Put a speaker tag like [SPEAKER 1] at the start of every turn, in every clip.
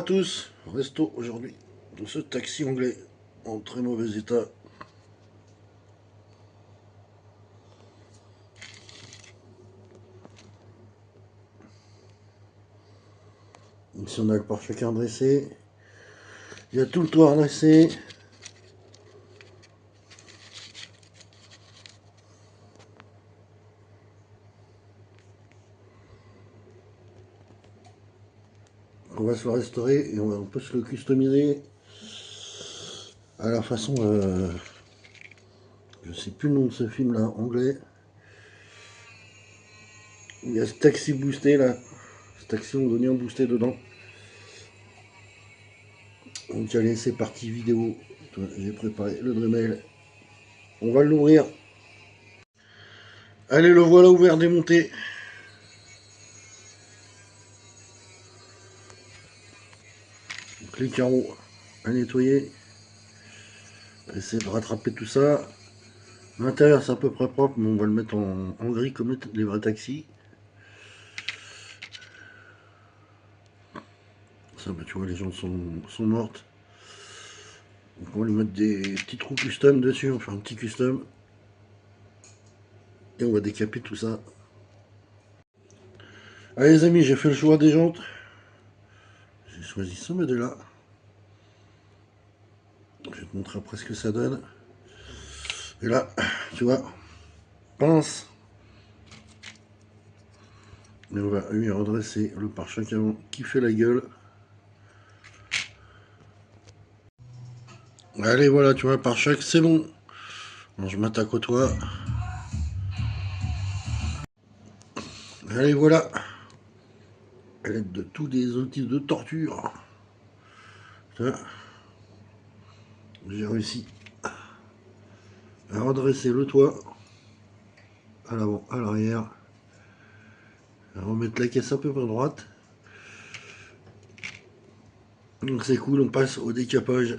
[SPEAKER 1] à tous, resto aujourd'hui dans ce taxi anglais en très mauvais état. Ici on a le pare-choc redressé, il y a tout le toit redressé. On va se le restaurer et on peut se le customiser à la façon, je sais plus le nom de ce film là, anglais. Il y a ce taxi boosté là, ce taxi londonien boosté dedans. Donc allez, c'est parti vidéo. J'ai préparé le Dremel. On va l'ouvrir. Allez, le voilà ouvert, démonté. Donc les carreaux à nettoyer. Essayer de rattraper tout ça. L'intérieur c'est à peu près propre, mais on va le mettre en gris comme les vrais taxis. Ça, bah, tu vois, les gens sont mortes. Donc on va lui mettre des petits trous custom dessus, on va faire un petit custom. Et on va décaper tout ça. Allez les amis, j'ai fait le choix des jantes. J'ai choisi ce modèle-là. Je vais te montrer après ce que ça donne. Et là, tu vois, pince. Et on va lui redresser le pare-choc avant qui fait la gueule. Allez, voilà, tu vois, pare-choc, c'est bon. Bon, je m'attaque au toit. Allez, voilà. À l'aide de tous des outils de torture. J'ai réussi à redresser le toit. À l'avant, à l'arrière. À remettre la caisse un peu par droite. Donc c'est cool, on passe au décapage.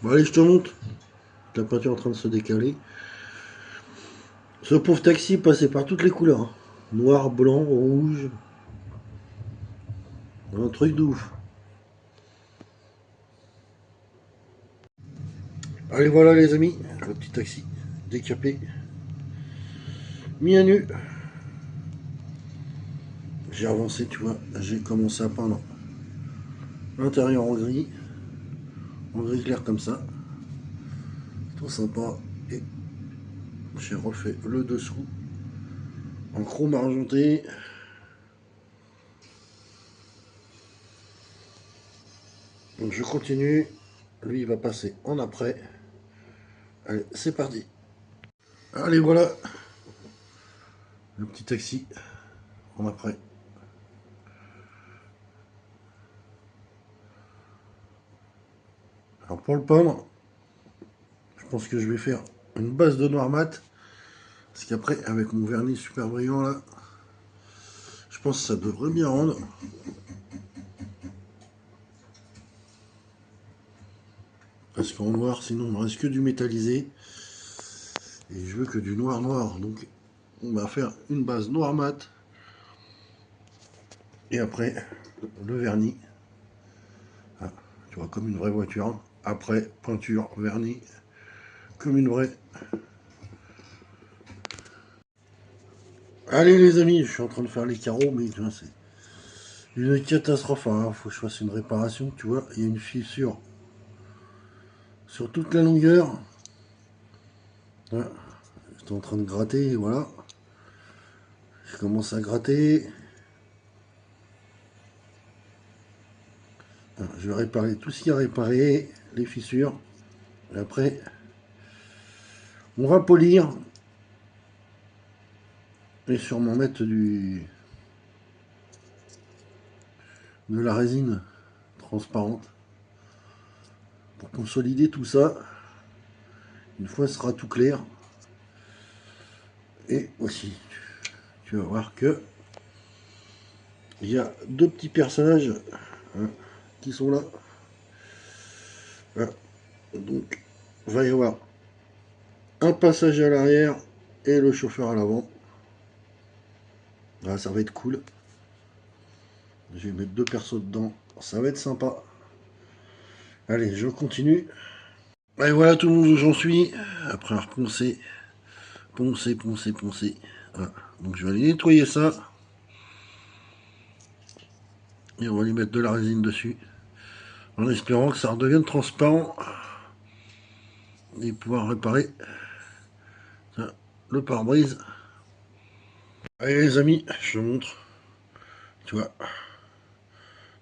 [SPEAKER 1] Bon allez, je te montre. La peinture est en train de se décaler. Ce pauvre taxi passait par toutes les couleurs, hein. Noir, blanc, rouge. Un truc de ouf. Allez, voilà les amis, le petit taxi décapé, mis à nu. J'ai avancé, tu vois, j'ai commencé à peindre l'intérieur en gris clair comme ça. Tout sympa. Et j'ai refait le dessous en chrome argenté. Donc je continue. Lui il va passer en après. Allez, c'est parti. Allez, voilà le petit taxi en après. Alors pour le peindre, je pense que je vais faire une base de noir mat. Parce qu'après, avec mon vernis super brillant là, je pense que ça devrait bien rendre. Parce qu'en noir, sinon, il ne me reste que du métallisé. Et je veux que du noir noir. Donc, on va faire une base noir mat. Et après, le vernis. Ah, tu vois, comme une vraie voiture. Après, peinture, vernis. Comme une vraie. Allez les amis, je suis en train de faire les carreaux, mais tu vois, c'est une catastrophe. Hein. Faut que je fasse une réparation, tu vois. Il y a une fissure sur toute la longueur. Voilà. J'étais en train de gratter, voilà. Je commence à gratter. Voilà, je vais réparer tout ce qu'il y a à réparer, les fissures. Et après, on va polir et sûrement mettre de la résine transparente pour consolider tout ça. Une fois ce sera tout clair. Et aussi, tu vas voir que il y a deux petits personnages, hein, qui sont là. Voilà. Donc, il va y avoir un passage à l'arrière et le chauffeur à l'avant. Voilà, ça va être cool. Je vais mettre deux persos dedans. Ça va être sympa. Allez, je continue. Et voilà tout le monde où j'en suis. Après avoir poncé, poncé. Voilà. Donc je vais aller nettoyer ça. Et on va lui mettre de la résine dessus. En espérant que ça redevienne transparent. Et pouvoir réparer ça, le pare-brise. Allez les amis, je te montre. Tu vois,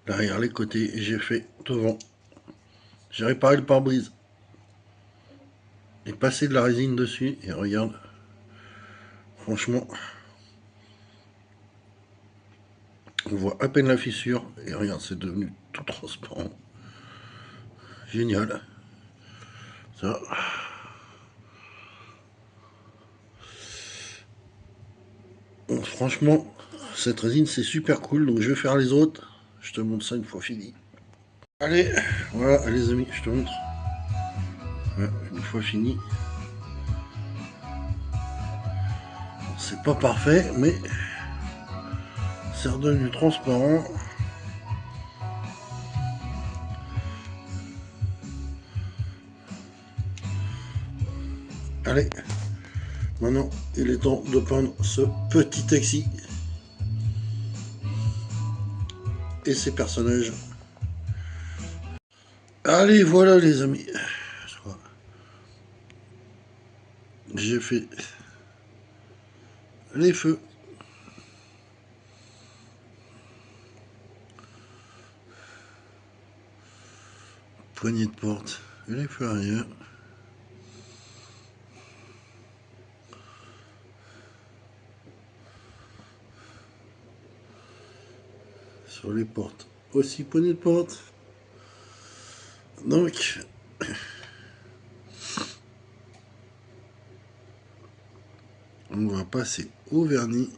[SPEAKER 1] derrière les côtés, j'ai fait devant. J'ai réparé le pare-brise. Et passé de la résine dessus. Et regarde. Franchement, on voit à peine la fissure. Et regarde, c'est devenu tout transparent. Génial. Ça. Bon, franchement, cette résine, c'est super cool. Donc je vais faire les autres. Je te montre ça une fois fini. Allez, voilà, les amis, je te montre. Ouais, une fois fini. C'est pas parfait, mais c'est redevenu transparent. Allez, maintenant, il est temps de peindre ce petit taxi et ses personnages. Allez, voilà les amis. J'ai fait les feux. Poignée de porte et les feux arrière. Sur les portes aussi, poignée de porte. Donc, on va passer au vernis.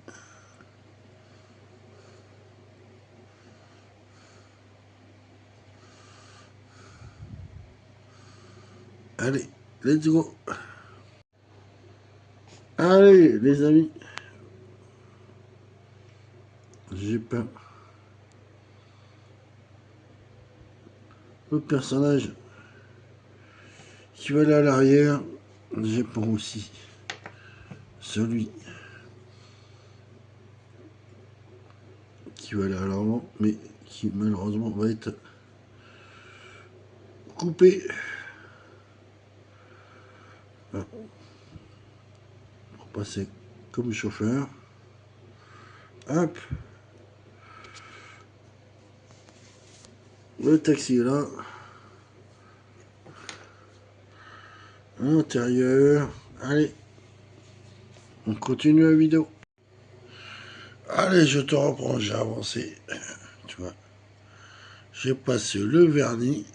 [SPEAKER 1] Allez, let's go. Allez, les amis. J'ai peint le personnage qui va aller à l'arrière. J'ai peint aussi celui qui va aller à l'avant, mais qui malheureusement va être coupé. Voilà. Pour passer comme chauffeur. Hop. Le taxi est là. Intérieur. Allez. On continue la vidéo. Allez, je te reprends. J'ai avancé. Tu vois. J'ai passé le vernis.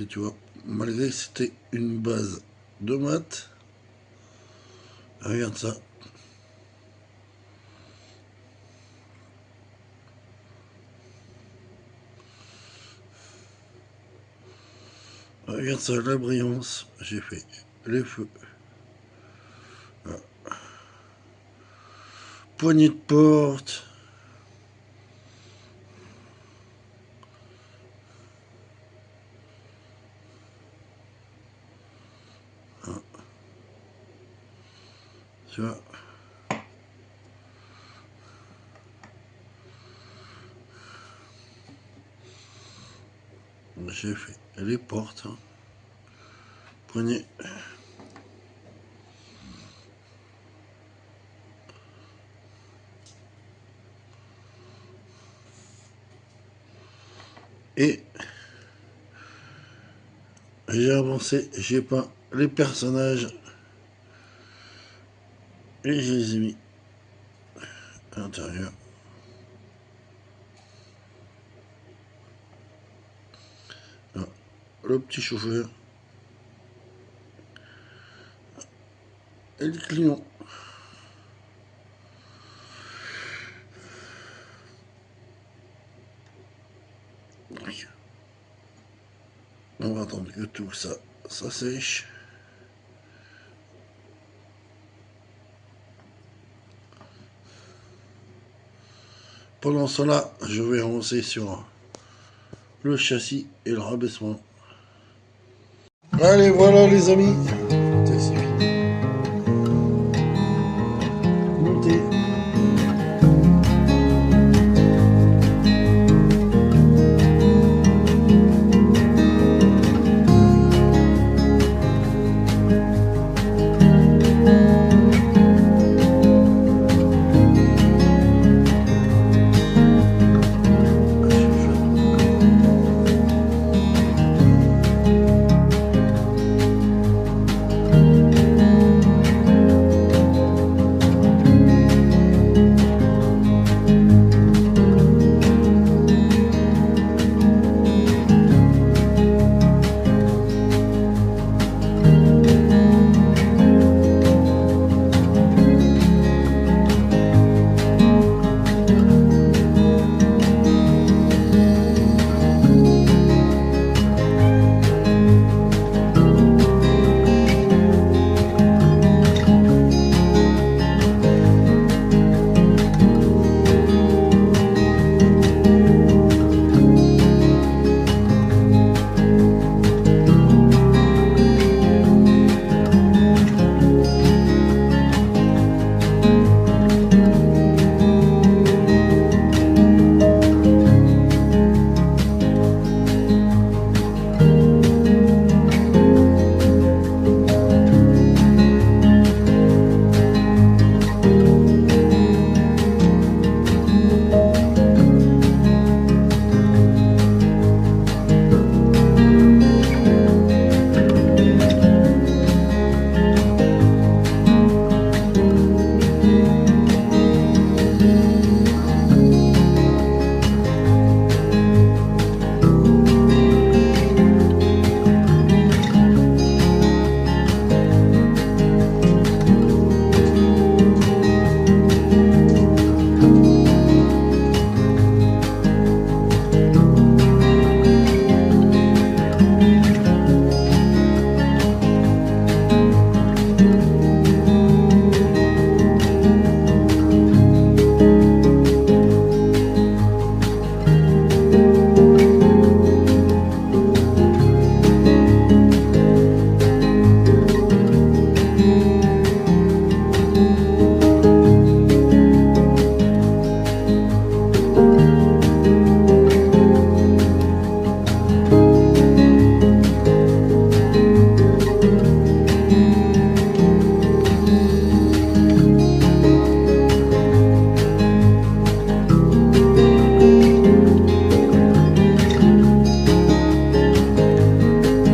[SPEAKER 1] Et tu vois, malgré que c'était une base de mat, regarde ça. Regarde ça, la brillance. J'ai fait les feux. Voilà. Poignée de porte. Voilà. Tu vois. j'ai fait les portes. Prenez. Et j'ai avancé, j'ai peint les personnages et je les ai mis à l'intérieur. Le petit chauffeur et le client. On va attendre que tout ça sèche. Pendant cela, je vais avancer sur le châssis et le rabaissement. Allez, voilà les amis,